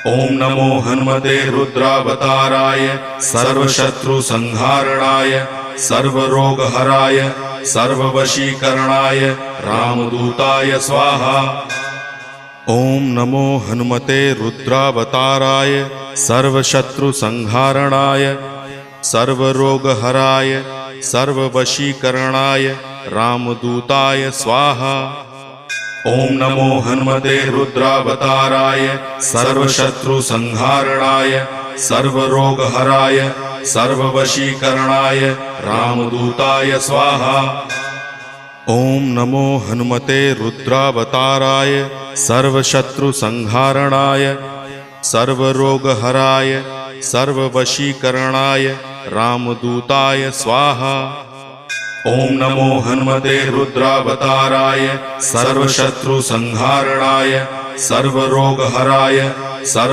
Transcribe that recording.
ओम नमो हनुमते रुद्रावताराय सर्वशत्रुसंहारणाय सर्वरोगहराय सर्ववशीकरणाय रामदूताय स्वाहा। ओम नमो हनुमते रुद्रावताराय सर्वशत्रुसंहारणाय सर्वरोगहराय सर्ववशीकरणाय रामदूताय स्वाहा। ओम नमो हनुमते रुद्रावताराय सर्वशत्रुसंहारणाय सर्वरोगहराय सर्ववशीकरणाय रामदूताय स्वाहा। ओम नमो हनुमते रुद्रावताराय सर्वशत्रुसंहारणाय सर्वरोगहराय सर्ववशीकरणाय रामदूताय स्वाहा। ओम नमो हनुमते रुद्रावताराय सर्वशत्रुसंहारणाय सर्वरोगहराय सर्व